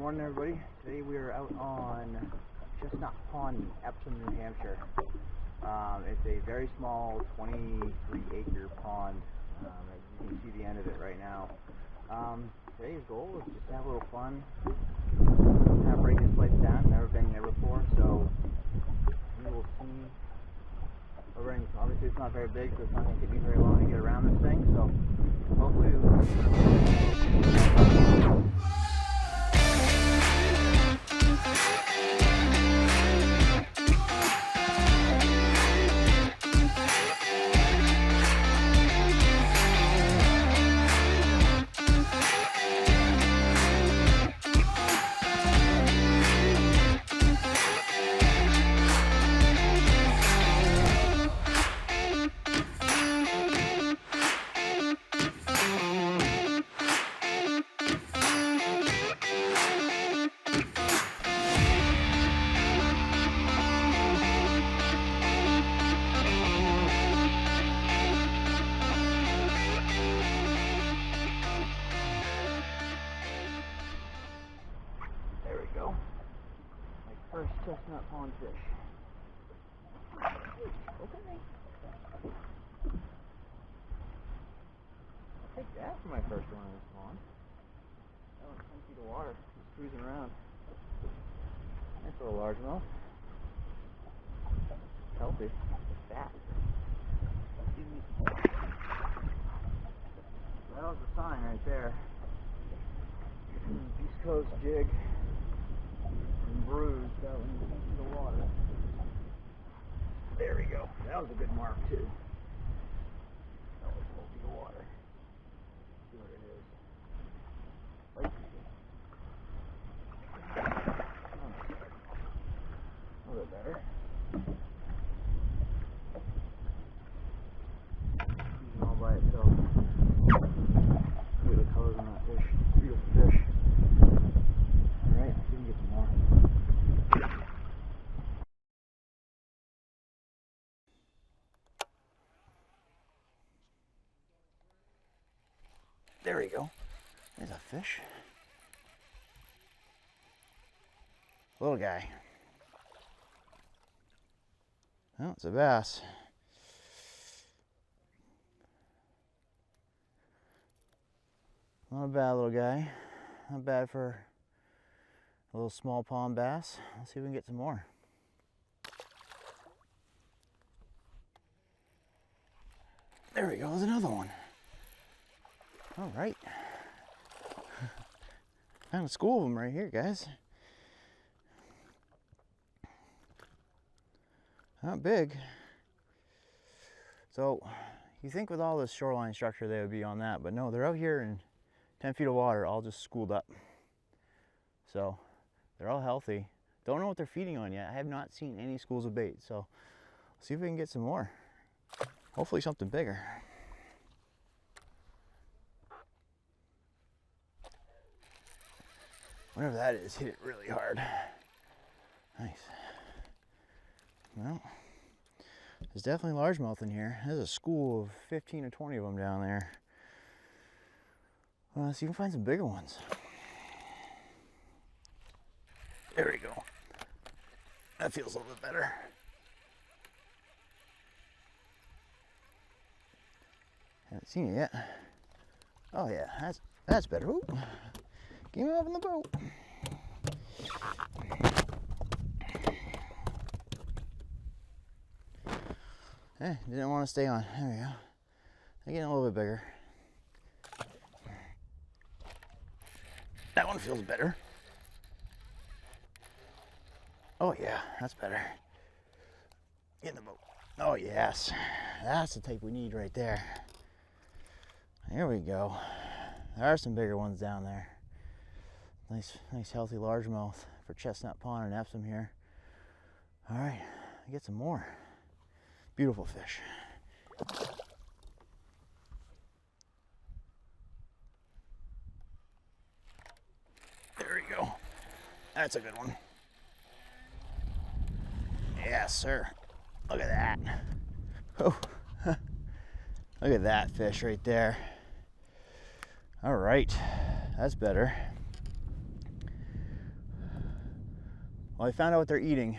Morning, everybody. Today we are out on Chestnut Pond in Epsom, New Hampshire. It's a very small 23-acre pond. As you can see the end of it right now. Today's goal is just to have a little fun, kind of break this place down. Never been there before, so we will see. Obviously, it's not very big, so it's not going to take me very long to get around this thing. So hopefully. There we go. My first chestnut pond fish. Okay. I'll take that for my first one in this pond. That one's 10 feet of water. Just cruising around. Nice little largemouth. Healthy. It's fat. That was the sign right there. East Coast jig. And bruised out in the water. There we go. That was a good mark too. That was 12 feet of water. Let's see what it is. A little bit better. Using all by itself. Look at the colors on that fish. Beautiful fish. Alright, let's see if we can get some more. There we go. There's a fish. Little guy. Oh, it's a bass. Not a bad little guy. Not bad for a little small pond bass. Let's see if we can get some more. There we go, there's another one. All right. Found a school of them right here, guys. Not big. So, you think with all this shoreline structure they would be on that, but no, they're out here in 10 feet of water, all just schooled up. So, they're all healthy. Don't know what they're feeding on yet. I have not seen any schools of bait, so let's see if we can get some more. Hopefully something bigger. Whatever that is, hit it really hard. Nice. Well, there's definitely largemouth in here. There's a school of 15 or 20 of them down there. Well, let's see if we can find some bigger ones. There we go. That feels a little bit better. Haven't seen it yet. Oh yeah, that's better. Ooh. Get me up in the boat. Hey, didn't want to stay on. There we go. They're getting a little bit bigger. That one feels better. Oh yeah, that's better. Get in the boat. Oh yes, that's the type we need right there. There we go. There are some bigger ones down there. Nice healthy largemouth for Chestnut Pond and Epsom here. All right, get some more. Beautiful fish. There we go. That's a good one. Yes, sir. Look at that. Oh, look at that fish right there. All right, that's better. Well, I found out what they're eating.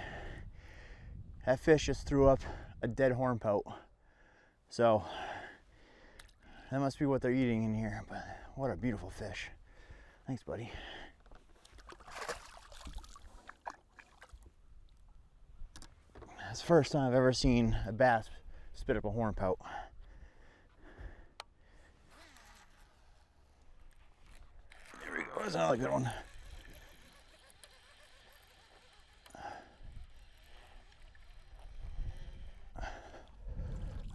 That fish just threw up a dead hornpout. So that must be what they're eating in here, but what a beautiful fish. Thanks, buddy. That's the first time I've ever seen a bass spit up a hornpout. There we go, that's another good one.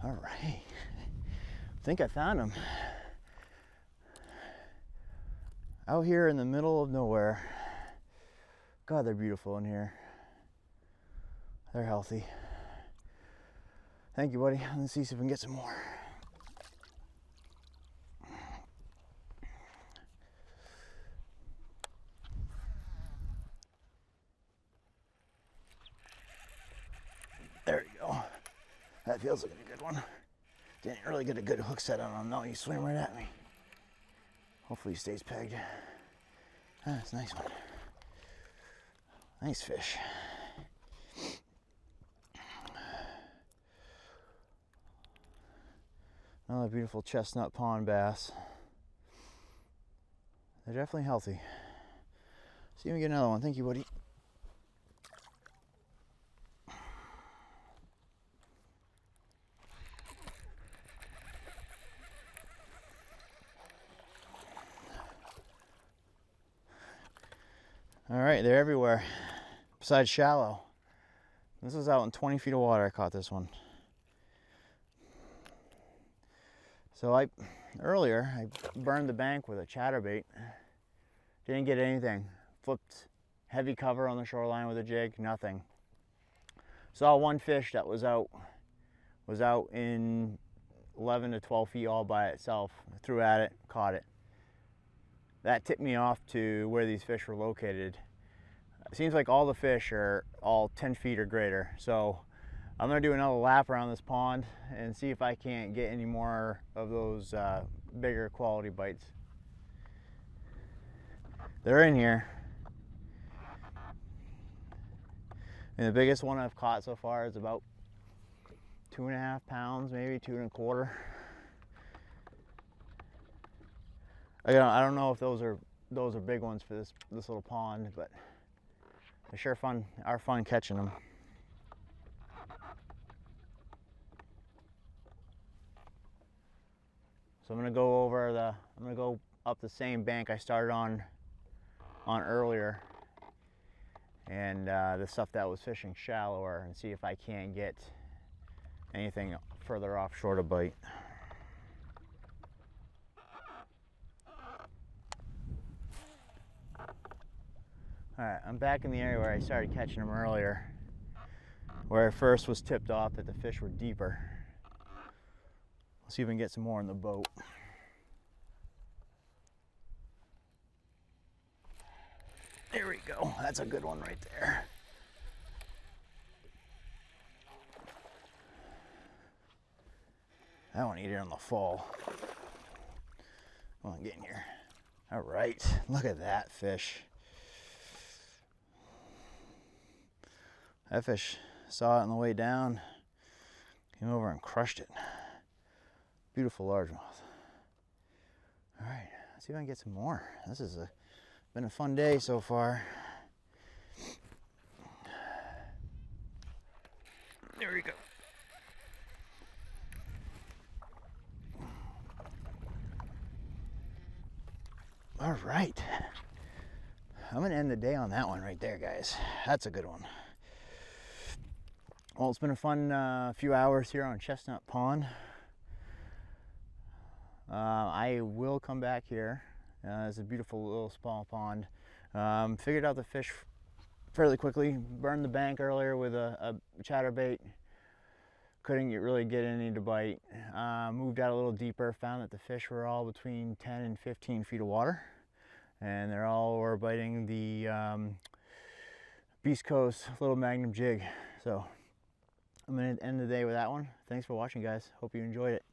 All right, I think I found him. Out here in the middle of nowhere. God, they're beautiful in here. They're healthy. Thank you, buddy. Let's see if we can get some more. There you go. That feels like a good one. Didn't really get a good hook set on him. No, he swam right at me. Hopefully he stays pegged. Ah, that's a nice one. Nice fish. Another beautiful Chestnut Pond bass. They're definitely healthy. See if we get another one. Thank you, buddy. All right, they're everywhere, besides shallow. This is out in 20 feet of water I caught this one. So earlier I burned the bank with a chatterbait. Didn't get anything. Flipped heavy cover on the shoreline with a jig, nothing. Saw one fish that was out in 11 to 12 feet all by itself. Threw at it, caught it. That tipped me off to where these fish were located. It seems like all the fish are all 10 feet or greater. So I'm gonna do another lap around this pond and see if I can't get any more of those bigger quality bites. They're in here. And the biggest one I've caught so far is about 2.5 pounds, maybe 2.25. I don't know if those are big ones for this little pond, but they sure are fun catching them. So I'm gonna go up the same bank I started on earlier, and the stuff that was fishing shallower, and see if I can't get anything further offshore to bite. Alright, I'm back in the area where I started catching them earlier, where I first was tipped off that the fish were deeper. Let's see if we can get some more in the boat. There we go, that's a good one right there. That one ate it on the fall. Come on, get in here. Alright, look at that fish. That fish saw it on the way down, came over and crushed it. Beautiful largemouth. All right, let's see if I can get some more. This has been a fun day so far. There we go. All right. I'm gonna end the day on that one right there, guys. That's a good one. Well, it's been a fun few hours here on Chestnut Pond. I will come back here. It's a beautiful little small pond. Figured out the fish fairly quickly. Burned the bank earlier with a chatterbait. Couldn't really get any to bite. Moved out a little deeper. Found that the fish were all between 10 and 15 feet of water. And they're all were biting the Beast Coast little Magnum jig. So I'm going to end the day with that one. Thanks for watching, guys. Hope you enjoyed it.